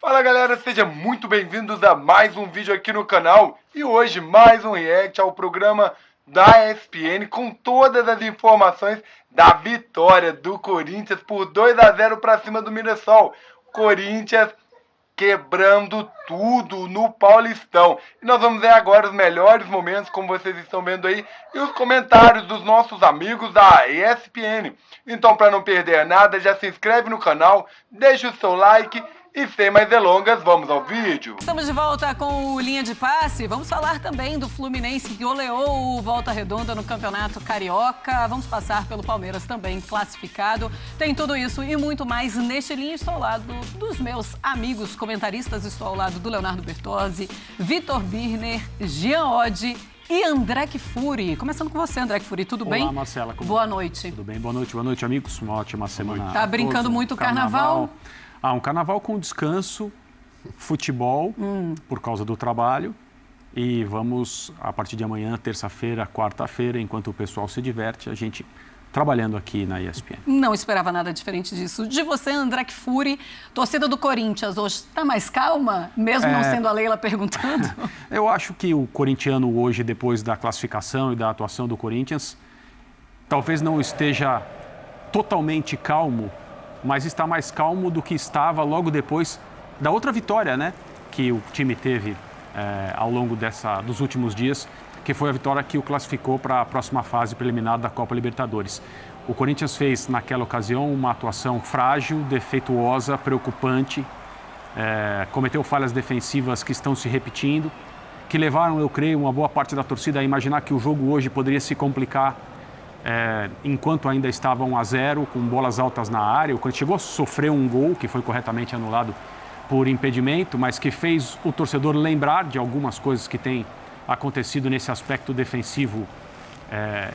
Fala galera, sejam muito bem-vindos a mais um vídeo aqui no canal. E hoje mais um react ao programa da ESPN com todas as informações da vitória do Corinthians por 2-0 para cima do Mirassol. Corinthians quebrando tudo no Paulistão. E nós vamos ver agora os melhores momentos, como vocês estão vendo aí, e os comentários dos nossos amigos da ESPN. Então, para não perder nada, já se inscreve no canal, deixa o seu like e sem mais delongas, vamos ao vídeo. Estamos de volta com o Linha de Passe. Vamos falar também do Fluminense que goleou o Volta Redonda no Campeonato Carioca. Vamos passar pelo Palmeiras também classificado. Tem tudo isso e muito mais neste Linha. Estou ao lado dos meus amigos comentaristas. Estou ao lado do Leonardo Bertozzi, Vitor Birner, Jean Oddi e André Kfouri. Começando com você, André Kfouri, tudo bem? Olá, Marcela. Boa noite. Tudo bem? Boa noite, amigos. Uma ótima semana. Tá brincando muito o carnaval? Um carnaval com descanso, futebol, por causa do trabalho. E vamos, a partir de amanhã, terça-feira, quarta-feira, enquanto o pessoal se diverte, a gente trabalhando aqui na ESPN. Não esperava nada diferente disso. De você, André Kfouri, torcida do Corinthians hoje está mais calma, mesmo não sendo a Leila perguntando? Eu acho que o corintiano hoje, depois da classificação e da atuação do Corinthians, talvez não esteja totalmente calmo, mas está mais calmo do que estava logo depois da outra vitória, né, que o time teve ao longo dos últimos dias, que foi a vitória que o classificou para a próxima fase preliminar da Copa Libertadores. O Corinthians fez, naquela ocasião, uma atuação frágil, defeituosa, preocupante, cometeu falhas defensivas que estão se repetindo, que levaram, eu creio, uma boa parte da torcida a imaginar que o jogo hoje poderia se complicar enquanto ainda estava 1-0, com bolas altas na área. O Corinthians chegou a sofrer um gol, que foi corretamente anulado por impedimento, mas que fez o torcedor lembrar de algumas coisas que têm acontecido nesse aspecto defensivo,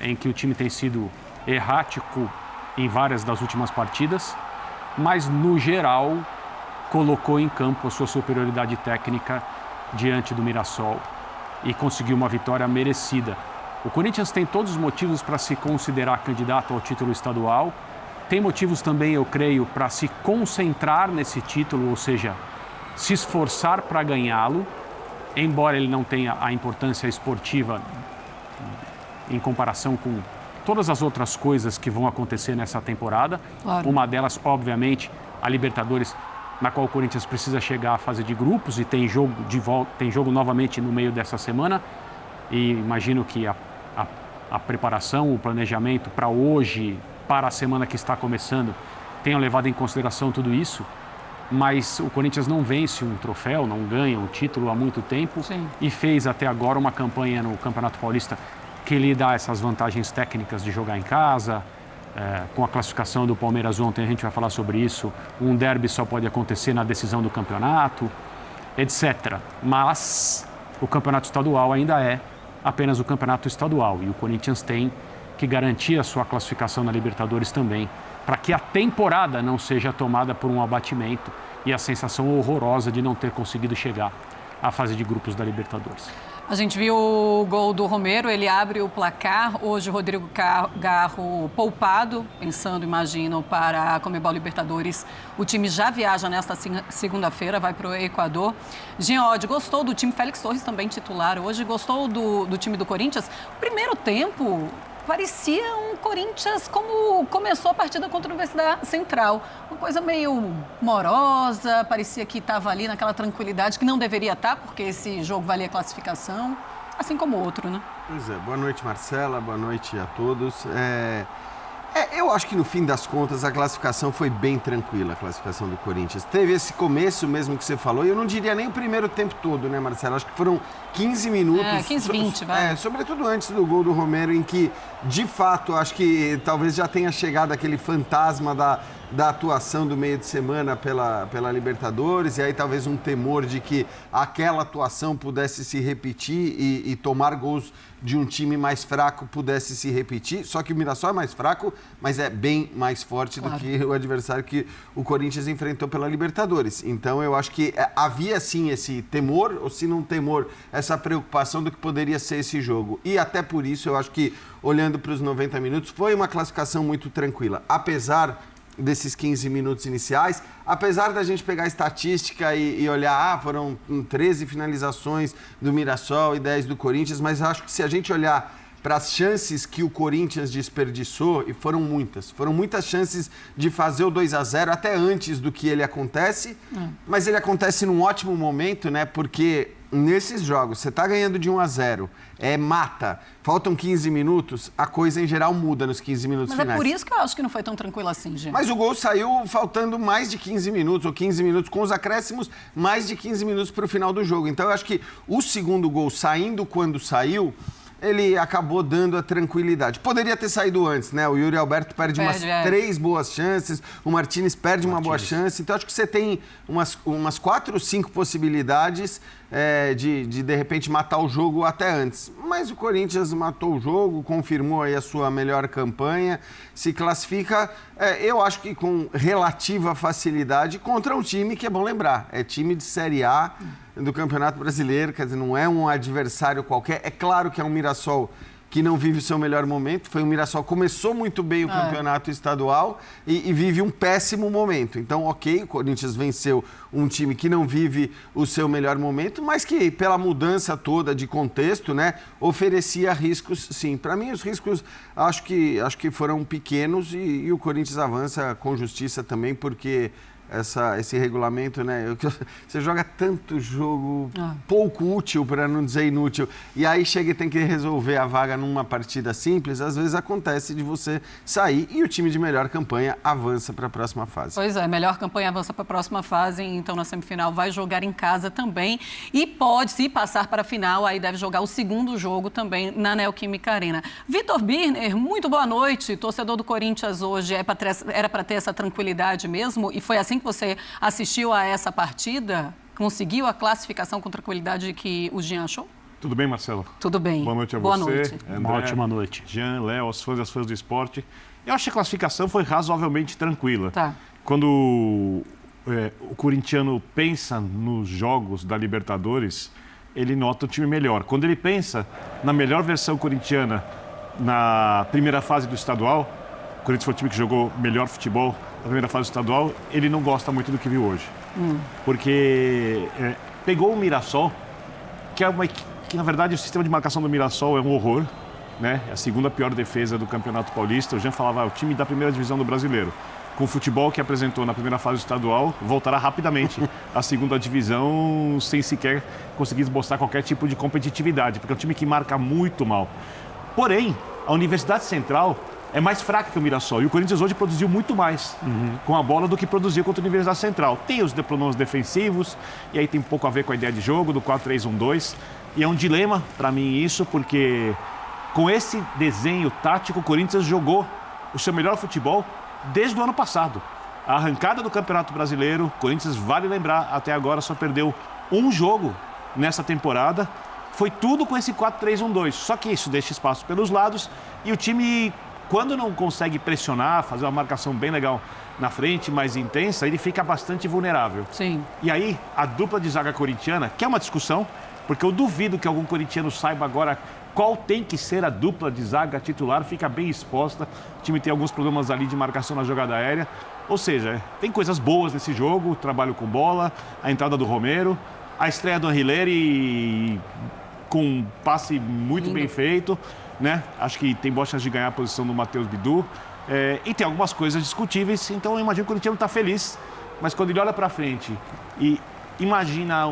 em que o time tem sido errático em várias das últimas partidas, mas, no geral, colocou em campo a sua superioridade técnica diante do Mirassol e conseguiu uma vitória merecida. O Corinthians tem todos os motivos para se considerar candidato ao título estadual. Tem motivos também, eu creio, para se concentrar nesse título, ou seja, se esforçar para ganhá-lo, embora ele não tenha a importância esportiva em comparação com todas as outras coisas que vão acontecer nessa temporada. Claro. Uma delas, obviamente, a Libertadores, na qual o Corinthians precisa chegar à fase de grupos e tem jogo de volta, tem jogo novamente no meio dessa semana. E imagino que a preparação, o planejamento para hoje, para a semana que está começando, tenham levado em consideração tudo isso. Mas o Corinthians não vence um troféu, não ganha um título há muito tempo. Sim. E fez até agora uma campanha no Campeonato Paulista que lhe dá essas vantagens técnicas de jogar em casa. Com a classificação do Palmeiras ontem, a gente vai falar sobre isso. Um derby só pode acontecer na decisão do campeonato, etc. Mas o campeonato estadual ainda é apenas o campeonato estadual, e o Corinthians tem que garantir a sua classificação na Libertadores também, para que a temporada não seja tomada por um abatimento e a sensação horrorosa de não ter conseguido chegar à fase de grupos da Libertadores. A gente viu o gol do Romero, ele abre o placar. Hoje o Rodrigo Garro poupado, pensando, imagino, para a Conmebol Libertadores. O time já viaja nesta segunda-feira, vai para o Equador. Jean Oddi, gostou do time? Félix Torres também titular hoje. Gostou do time do Corinthians? Primeiro tempo parecia um Corinthians como começou a partida contra a Universidade Central. Uma coisa meio morosa, parecia que estava ali naquela tranquilidade que não deveria estar, porque esse jogo valia classificação, assim como o outro, né? Pois é, boa noite, Marcela, boa noite a todos. Eu acho que no fim das contas a classificação foi bem tranquila, a classificação do Corinthians. Teve esse começo mesmo que você falou, e eu não diria nem o primeiro tempo todo, né, Marcela? Acho que foram 15 minutos. 15, 20, vai. Sobretudo antes do gol do Romero, em que, de fato, acho que talvez já tenha chegado aquele fantasma da atuação do meio de semana pela Libertadores, e aí talvez um temor de que aquela atuação pudesse se repetir e tomar gols de um time mais fraco pudesse se repetir. Só que o Mirassol é mais fraco, mas é bem mais forte do que o adversário que o Corinthians enfrentou pela Libertadores. Então eu acho que havia sim esse temor, ou se não temor, essa preocupação do que poderia ser esse jogo. E até por isso eu acho que, olhando para os 90 minutos, foi uma classificação muito tranquila. Apesar desses 15 minutos iniciais. Apesar da gente pegar a estatística e olhar, foram 13 finalizações do Mirassol e 10 do Corinthians, mas acho que se a gente olhar para as chances que o Corinthians desperdiçou, e foram muitas chances de fazer o 2-0 até antes do que ele acontece, mas ele acontece num ótimo momento, né? Porque nesses jogos, você está ganhando de 1-0, mata, faltam 15 minutos, a coisa em geral muda nos 15 minutos finais. Mas é por isso que eu acho que não foi tão tranquilo assim, gente. Mas o gol saiu faltando mais de 15 minutos, ou 15 minutos, com os acréscimos, mais de 15 minutos para o final do jogo. Então eu acho que o segundo gol saindo quando saiu, ele acabou dando a tranquilidade. Poderia ter saído antes, né? O Yuri Alberto perde umas 3 boas chances, o Martínez perde uma boa chance. Então, acho que você tem umas 4 ou 5 possibilidades de repente, matar o jogo até antes. Mas o Corinthians matou o jogo, confirmou aí a sua melhor campanha, se classifica, eu acho que com relativa facilidade, contra um time que é bom lembrar, é time de Série A do Campeonato Brasileiro, quer dizer, não é um adversário qualquer. É claro que é um Mirassol que não vive o seu melhor momento. Foi um Mirassol que começou muito bem o campeonato estadual e vive um péssimo momento. Então, ok, o Corinthians venceu um time que não vive o seu melhor momento, mas que, pela mudança toda de contexto, né, oferecia riscos, sim. Para mim, os riscos acho que foram pequenos e o Corinthians avança com justiça também, porque esse regulamento, né? Você joga tanto jogo pouco útil, para não dizer inútil, e aí chega e tem que resolver a vaga numa partida simples, às vezes acontece de você sair e o time de melhor campanha avança para a próxima fase. Pois é, melhor campanha avança para a próxima fase, então na semifinal vai jogar em casa também e pode, se passar para a final, aí deve jogar o segundo jogo também na Neoquímica Arena. Vitor Birner, muito boa noite, torcedor do Corinthians hoje, era para ter essa tranquilidade mesmo e foi assim que você assistiu a essa partida? Conseguiu a classificação com tranquilidade que o Jean achou? Tudo bem, Marcelo? Tudo bem. Boa noite a Boa você. Noite. André, uma ótima noite. Jean, Léo, as fãs do esporte. Eu acho que a classificação foi razoavelmente tranquila. Tá. Quando o corintiano pensa nos jogos da Libertadores, ele nota um time melhor. Quando ele pensa na melhor versão corintiana na primeira fase do estadual, o Corinthians foi o time que jogou melhor futebol na primeira fase estadual, ele não gosta muito do que viu hoje. Porque pegou o Mirassol, que na verdade o sistema de marcação do Mirassol é um horror, né? É a segunda pior defesa do Campeonato Paulista. O Jean falava, o time da primeira divisão do Brasileiro. Com o futebol que apresentou na primeira fase estadual, voltará rapidamente à segunda divisão sem sequer conseguir esboçar qualquer tipo de competitividade, porque é um time que marca muito mal. Porém, a Universidade Central é mais fraca que o Mirassol. E o Corinthians hoje produziu muito mais com a bola do que produziu contra a Universidade Central. Tem os problemas defensivos, e aí tem um pouco a ver com a ideia de jogo, do 4-3-1-2. E é um dilema para mim isso, porque com esse desenho tático, o Corinthians jogou o seu melhor futebol desde o ano passado. A arrancada do Campeonato Brasileiro, o Corinthians, vale lembrar, até agora só perdeu um jogo nessa temporada. Foi tudo com esse 4-3-1-2. Só que isso deixa espaço pelos lados e o time, quando não consegue pressionar, fazer uma marcação bem legal na frente, mais intensa, ele fica bastante vulnerável. Sim. E aí, a dupla de zaga corintiana, que é uma discussão, porque eu duvido que algum corintiano saiba agora qual tem que ser a dupla de zaga titular, fica bem exposta. O time tem alguns problemas ali de marcação na jogada aérea. Ou seja, tem coisas boas nesse jogo, o trabalho com bola, a entrada do Romero, a estreia do Anrileri com um passe muito bem feito, né? Acho que tem boas chances de ganhar a posição do Matheus Bidu. E tem algumas coisas discutíveis, então eu imagino que o Corinthians está feliz, mas quando ele olha para frente e imagina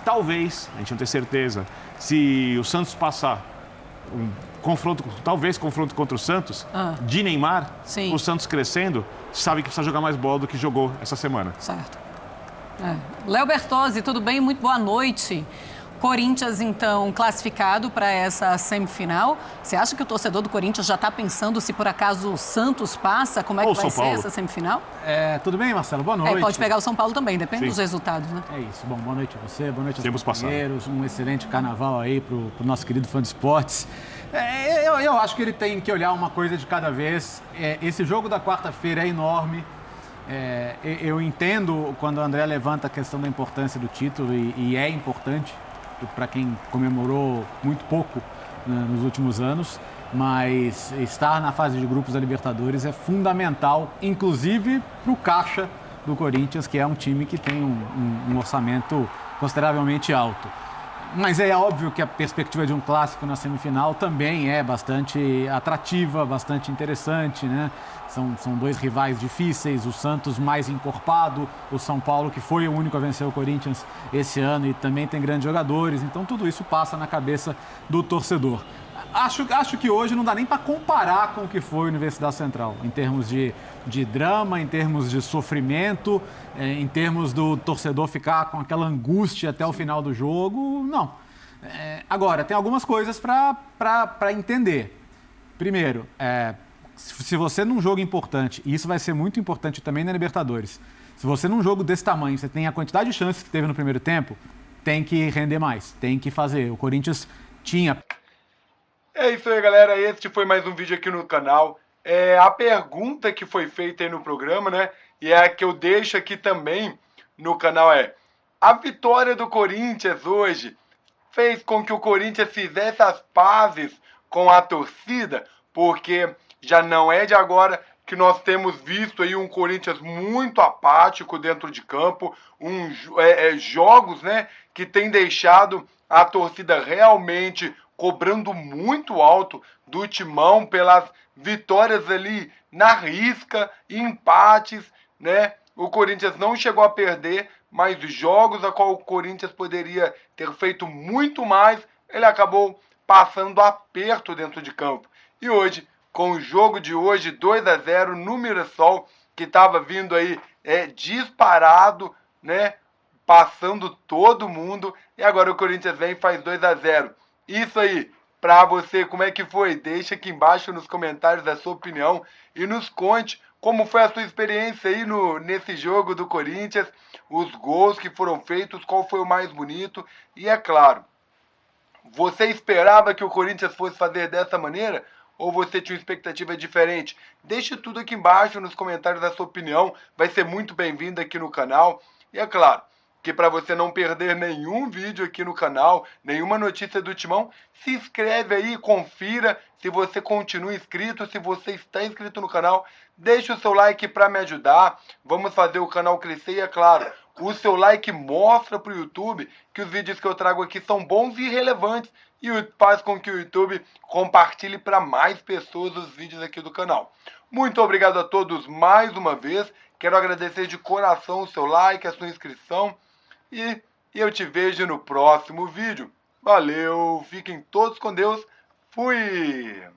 talvez, a gente não tem certeza, se o Santos passar talvez confronto contra o Santos, de Neymar, Sim. o Santos crescendo, sabe que precisa jogar mais bola do que jogou essa semana. Certo. Léo Bertozzi, tudo bem? Muito boa noite. Corinthians, então, classificado para essa semifinal. Você acha que o torcedor do Corinthians já está pensando se por acaso o Santos passa? Como é que vai ser essa semifinal? Tudo bem, Marcelo? Boa noite. Pode pegar o São Paulo também, depende dos resultados, né? É isso. Bom, boa noite a você, boa noite aos passado. companheiros. Um excelente carnaval aí pro nosso querido fã de esportes. Eu acho que ele tem que olhar uma coisa de cada vez. Esse jogo da quarta-feira é enorme. Eu entendo quando o André levanta a questão da importância do título e é importante para quem comemorou muito pouco, né, nos últimos anos. mas estar na fase de grupos da Libertadores é fundamental, inclusive para o caixa do Corinthians, que é um time que tem um orçamento consideravelmente alto. Mas é óbvio que a perspectiva de um clássico na semifinal também é bastante atrativa, bastante interessante, né? São dois rivais difíceis, o Santos mais encorpado, o São Paulo que foi o único a vencer o Corinthians esse ano e também tem grandes jogadores, então tudo isso passa na cabeça do torcedor. Acho que hoje não dá nem para comparar com o que foi a Universidade Central, em termos de drama, em termos de sofrimento, em termos do torcedor ficar com aquela angústia até o final do jogo, não. Agora, tem algumas coisas para entender. Primeiro, se você num jogo importante, e isso vai ser muito importante também na Libertadores, se você num jogo desse tamanho, você tem a quantidade de chances que teve no primeiro tempo, tem que render mais, tem que fazer. O Corinthians tinha... É isso aí, galera. Este foi mais um vídeo aqui no canal. A pergunta que foi feita aí no programa, né? E é a que eu deixo aqui também no canal a vitória do Corinthians hoje fez com que o Corinthians fizesse as pazes com a torcida? Porque já não é de agora que nós temos visto aí um Corinthians muito apático dentro de campo, jogos, né, que tem deixado a torcida realmente cobrando muito alto do Timão pelas vitórias ali na risca, empates, né? O Corinthians não chegou a perder, mas os jogos a qual o Corinthians poderia ter feito muito mais, ele acabou passando aperto dentro de campo. E hoje, com o jogo de hoje, 2-0 no Mirassol, que estava vindo aí disparado, né? Passando todo mundo, e agora o Corinthians vem e faz 2-0. Isso aí, pra você, como é que foi? Deixa aqui embaixo nos comentários a sua opinião e nos conte como foi a sua experiência aí nesse jogo do Corinthians, os gols que foram feitos, qual foi o mais bonito. E é claro, você esperava que o Corinthians fosse fazer dessa maneira? Ou você tinha uma expectativa diferente? Deixe tudo aqui embaixo nos comentários a sua opinião, vai ser muito bem-vindo aqui no canal. E é claro, que para você não perder nenhum vídeo aqui no canal, nenhuma notícia do Timão, se inscreve aí, confira se você continua inscrito, se você está inscrito no canal, deixa o seu like para me ajudar, vamos fazer o canal crescer e é claro, o seu like mostra para o YouTube que os vídeos que eu trago aqui são bons e relevantes e faz com que o YouTube compartilhe para mais pessoas os vídeos aqui do canal. Muito obrigado a todos mais uma vez, quero agradecer de coração o seu like, a sua inscrição. E eu te vejo no próximo vídeo. Valeu, fiquem todos com Deus. Fui!